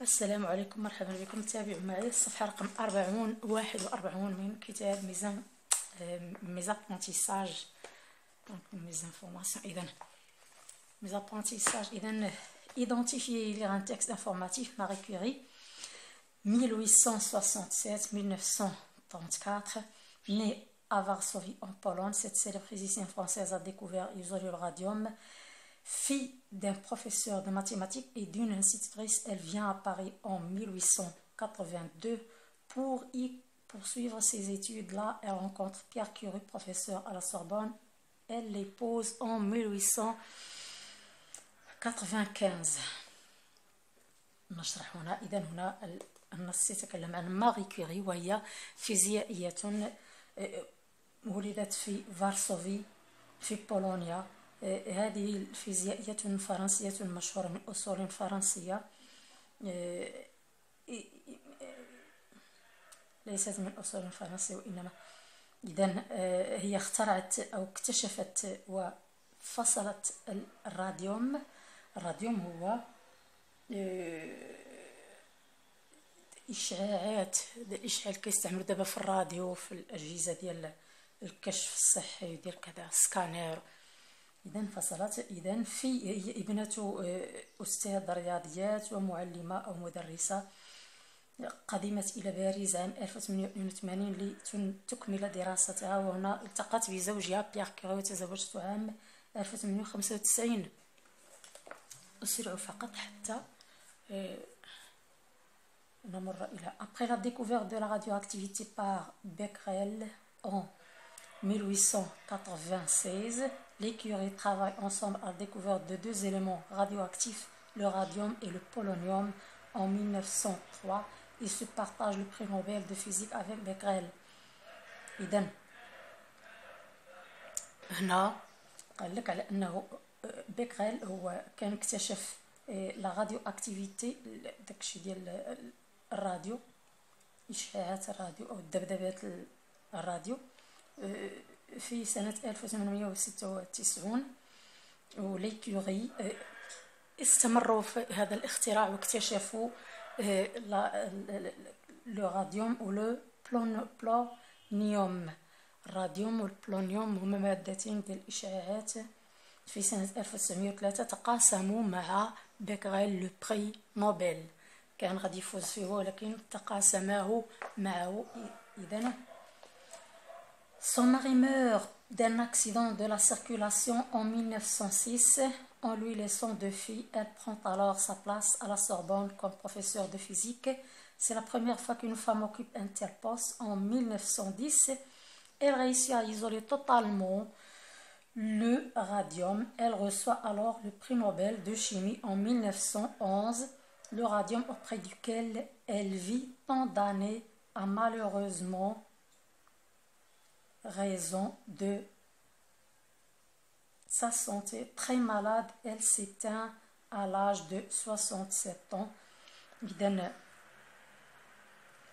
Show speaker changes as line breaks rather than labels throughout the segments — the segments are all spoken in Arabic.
السلام عليكم، مرحبا بكم. تابعوا معي الصفحة رقم 41 من كتاب mes apprentissages. Donc mes informations. Mes apprentissages. Identifier et lire un texte informatif. Marie Curie, 1867-1934, née à Varsovie en Pologne, cette célèbre physicienne française a découvert isolé le radium. Fille d'un professeur de mathématiques et d'une institutrice, elle vient à Paris en 1882 pour y poursuivre ses études. Là, elle rencontre Pierre Curie, professeur à la Sorbonne. Elle l'épouse en 1895. نشرح هنا. إذن هنا النص يتكلم عن ماري كوري، وهي فيزيائية ولدت في فارسوفي في بولونيا. هذه الفيزيائية فرنسية مشهورة من أصول فرنسية، ليست من أصول فرنسية وإنما هي اخترعت أو اكتشفت وفصلت الراديوم. الراديوم هو إشعاعات، الإشعاع كيستعملوا دابا في الراديو في الأجهزة ديال الكشف الصحي ديال كذا سكانير. إذن فصلت. إذن هي ابنة أستاذ رياضيات ومعلمة أو مدرسة. قدمت إلى باريس عام 1882 لتكمل دراستها، وهنا التقت بزوجها بيير كوري وتزوجت عام 1895. أسرع فقط حتى نمر إلى Après la découverte de la radioactivité par Becquerel en 1896, les Curie travaillent ensemble à la découverte de deux éléments radioactifs, le radium et le polonium. En 1903, ils se partagent le prix Nobel de physique avec Becquerel. إذن هنا قال لك على أنه بيكغيل هو كان اكتشف لا راديو اكتيفيتي، داكشي ديال الراديو، إشعاعات الراديو أو الذبذبات الراديو في سنة 1896. ولي كوري استمروا في هذا الاختراع واكتشفوا لو راديوم ولو بلونيوم. الراديوم والبلونيوم هما مادتين ديال الإشعاعات. في سنة 1903 تقاسموا مع بيكغيل لو بري نوبل، كان غادي يفوز فيه ولكن تقاسماه معه. إذن Son mari meurt d'un accident de la circulation en 1906. En lui laissant deux filles, elle prend alors sa place à la Sorbonne comme professeure de physique. C'est la première fois qu'une femme occupe un tel poste. En 1910, elle réussit à isoler totalement le radium. Elle reçoit alors le prix Nobel de chimie en 1911. Le radium auprès duquel elle vit tant d'années a malheureusement raison de sa santé. Très malade, elle s'éteint à l'âge de 67 ans. إذن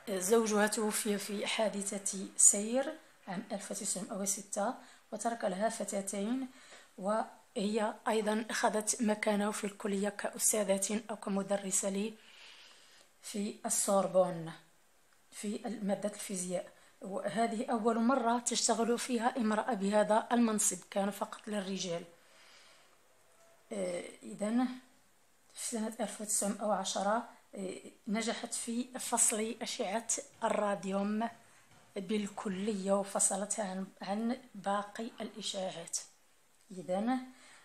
زوجها توفي في حادثة سير عام 1906 وترك لها فتاتين، وهي أيضا أخذت مكانه في الكلية كأستاذة أو كمدرسة لي في السوربون في مادة الفيزياء. وهذه أول مرة تشتغل فيها امرأة بهذا المنصب، كان فقط للرجال. إذن في سنة 1910 نجحت في فصل أشعة الراديوم بالكلية وفصلتها عن باقي الإشعاعات. إذن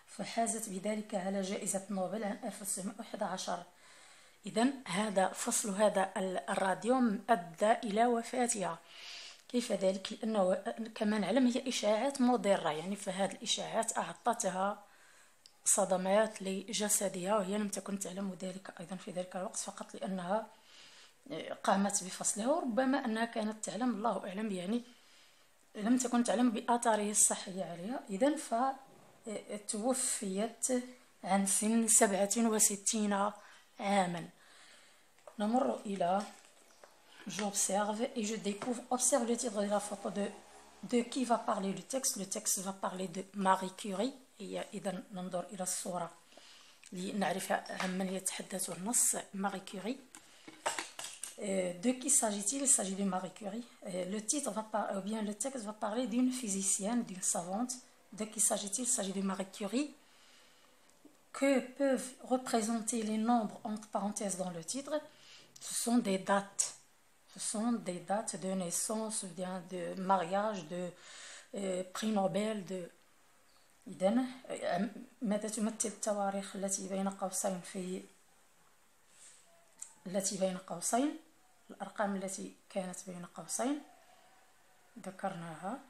فحازت بذلك على جائزة نوبل عام 1911. إذن هذا فصل هذا الراديوم أدى إلى وفاتها. كيف ذلك؟ لأنه كما نعلم هي إشعاعات مضرة، يعني فهذه الإشعاعات أعطتها صدمات لجسدها، وهي لم تكن تعلم ذلك أيضا في ذلك الوقت، فقط لأنها قامت بفصلها، وربما أنها كانت تعلم، الله أعلم، يعني لم تكن تعلم بآثاره الصحية عليها. إذن فتوفيت عن سن 67 عاما. نمر إلى J'observe et je découvre. Observe le titre de la photo de qui va parler le texte. Le texte va parler de Marie Curie. إذن ننظر إلى الصورة لنعرف عمن يتحدث النص ماري كوري. De qui s'agit-il? Il s'agit de Marie Curie. Le titre ou bien le texte va parler d'une physicienne, d'une savante. De qui s'agit-il? Il s'agit de Marie Curie. Que peuvent représenter les nombres entre parenthèses dans le titre? Ce sont des dates. Ce sont des dates de naissance, de mariage, de prix Nobel, de إذن ماذا تمثل التواريخ التي بين قوسين الأرقام التي كانت بين قوسين ذكرناها.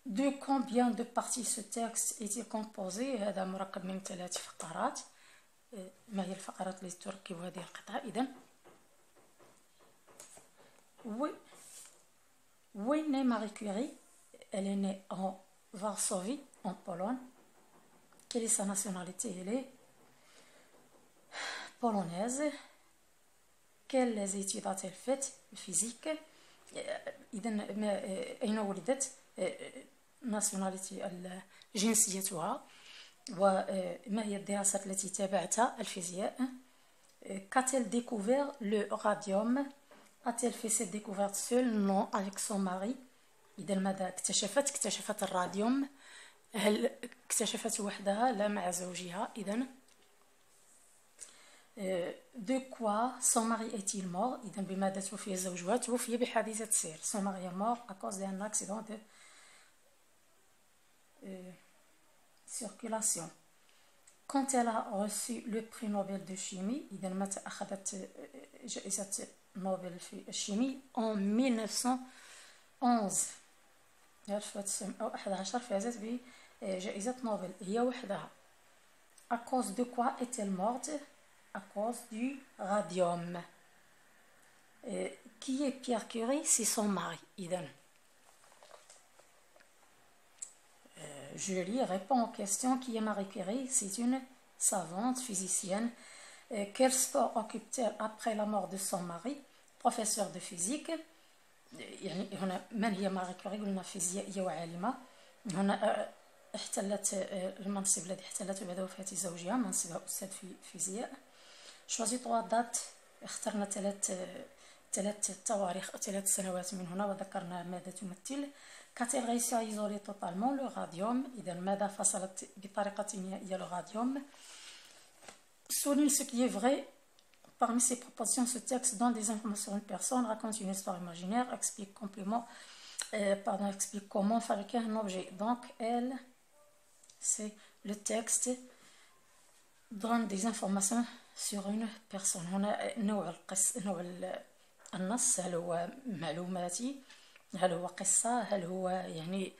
De combien de parties ce texte est-il composé؟ هذا مركب من 3 فقرات. ما هي الفقرات التي تركب هذه القطعة؟ إذن où est née Marie Curie? Elle est née en Varsovie, en Pologne. Quelle est sa nationalité? Elle est polonaise. Quelles études a-t-elle faites? Physique. إذن أين ولدت؟ nationalité جنسيتها. وما هي الدراسات التي تابعتها؟ الفيزياء. Qu'a-t-elle découvert? Le radium. A-t-elle fait cette découverte seule? Non, avec son mari. إذا ماذا اكتشفت؟ اكتشفت الراديوم. هل اكتشفت وحدها؟ لا، مع زوجها. إذا de quoi son mari est-il mort؟ إذا بماذا توفي زوجها؟ توفي بحادثة سير. Son mari est mort à cause d'un accident de circulation. Quand elle a reçu le prix Nobel de chimie، إذا متى أخذت جائزة نوبل في الشيمي؟ en 1911. 1911 فازت بجائزة نوبل هي وحدها. À cause de quoi est-elle morte? À cause du radium. Qui est Pierre Curie? C'est son mari. إذن Julie répond aux questions. Qui est Marie Curie? C'est une savante physicienne. Quel sport occupe-t-elle après la mort de son mari? Professeur de physique. يعني هنا من هي ماري كوري؟ قلنا فيزيائية وعالمة. هنا احتلت المنصب الذي احتلته بعد وفاة زوجها، منصبها أستاذ في فيزياء. شوازي 3 دات، اخترنا 3 تواريخ، 3 سنوات من هنا، وذكرنا ماذا تمثل. Qu'a-t-elle réussi à isoler totalement le radium؟ إذا ماذا فصلت بطريقة كيميائية le radium؟ Souligne ce qui est vrai. Parmi ces propositions, ce texte donne des informations sur une personne, raconte une histoire imaginaire, explique comment fabriquer un objet. Donc, c'est le texte donne des informations sur une personne. هنا نوع النص، هل هو معلوماتي، هل هو قصة، هل هو يعني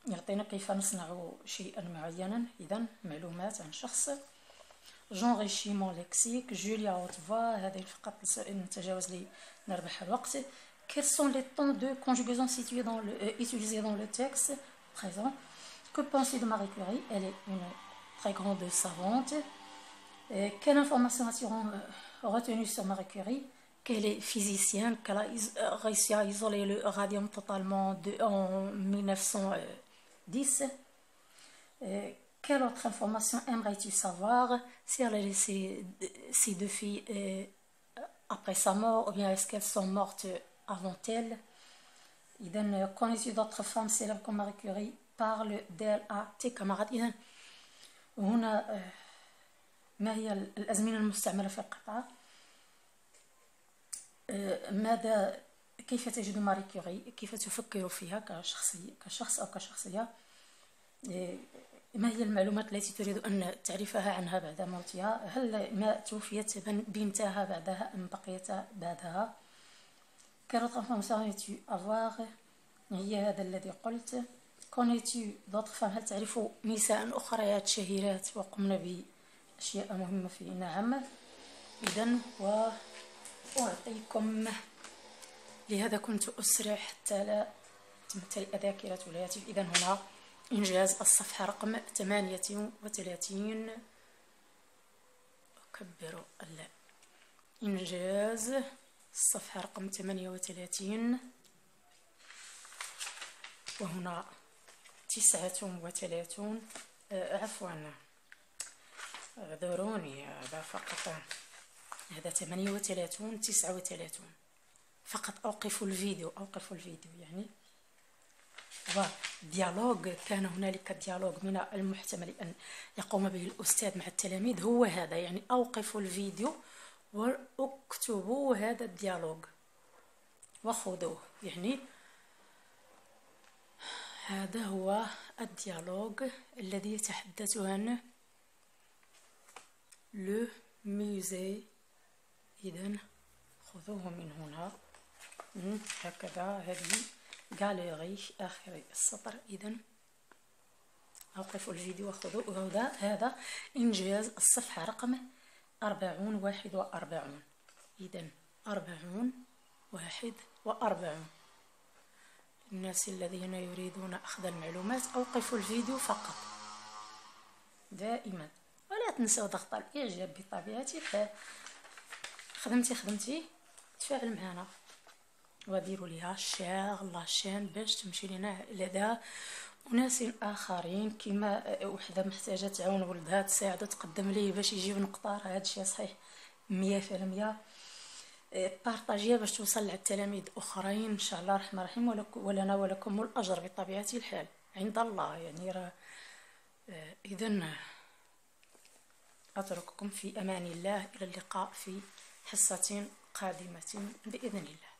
يعطينا كيف نصنع شيئا معينا. إذن معلومات عن شخص. J'enrichis lexique. Julia haute voix. هذه فقط نتجاوز لنربح الوقت. Quels sont les temps de conjugaison utilisés dans le texte présent? Que penser de Marie Curie? Elle est une très grande savante. Quelle information a-t-il retenu sur Marie Curie? Qu'elle est physicienne, qu'elle a réussi à isoler le radium totalement en 1910. Quelle autre information aimerais-tu savoir? Si elle a laissé ces 2 filles après sa mort, ou bien est-ce qu'elles sont mortes avant elle? إذن connais-tu d'autres femmes célèbres comme Marie Curie? Parle d'elle à tes camarades. إذن هنا ما هي الأزمنة المستعملة في القطعة؟ كيف تجد ماري كوري؟ كيف تفكر فيها كشخص أو كشخصية؟ ما هي المعلومات التي تريد أن تعرفها عنها بعد موتها؟ هل ما توفيت بنتها بعدها أم بقيت بعدها؟ Quelle autre information veux-tu avoir؟ هي هذا الذي قلت. Connais-tu d'autres femmes؟ هل تعرف نساء أخريات شهيرات وقمن بأشياء مهمة في؟ نعم. إذن وأعطيكم، لهذا كنت أسرع حتى لا تمتلئ ذاكرة الهاتف. إذن هنا إنجاز الصفحة رقم 38. أكبر إنجاز الصفحة رقم 38. وهنا 39. عفوا اعذروني، هذا فقط، هذا 38 39 فقط. أوقفوا الفيديو، أوقفوا الفيديو يعني. وديالوج، كان هنالك ديالوج من المحتمل أن يقوم به الأستاذ مع التلاميذ، هو هذا يعني. أوقفوا الفيديو واكتبوا هذا الديالوج وخذوه يعني. هذا هو الديالوج الذي يتحدث عن لو ميوزي. إذن خذوه من هنا هكذا، هذه غاليري آخر السطر. إذن أوقفوا الفيديو وخذوا هذا إنجاز الصفحة رقم 41. إذن 41. الناس الذين يريدون أخذ المعلومات أوقفوا الفيديو فقط دائما، ولا تنسوا ضغط الإعجاب بطبيعة الحال. خدمتي تفاعل معنا وديروا ليها شير لاشين باش تمشي لنا لدى أناس آخرين. كما وحدة محتاجة تعاون ولدها تساعدو تقدم ليه باش يجيب نقطة، راه هادشي صحيح 100%. بارطاجيها باش توصل للتلاميذ اخرين ان شاء الله الرحمن الرحيم، ولنا ولكم الاجر بطبيعه الحال عند الله يعني. راه اذا اترككم في امان الله، الى اللقاء في حصه قادمه باذن الله.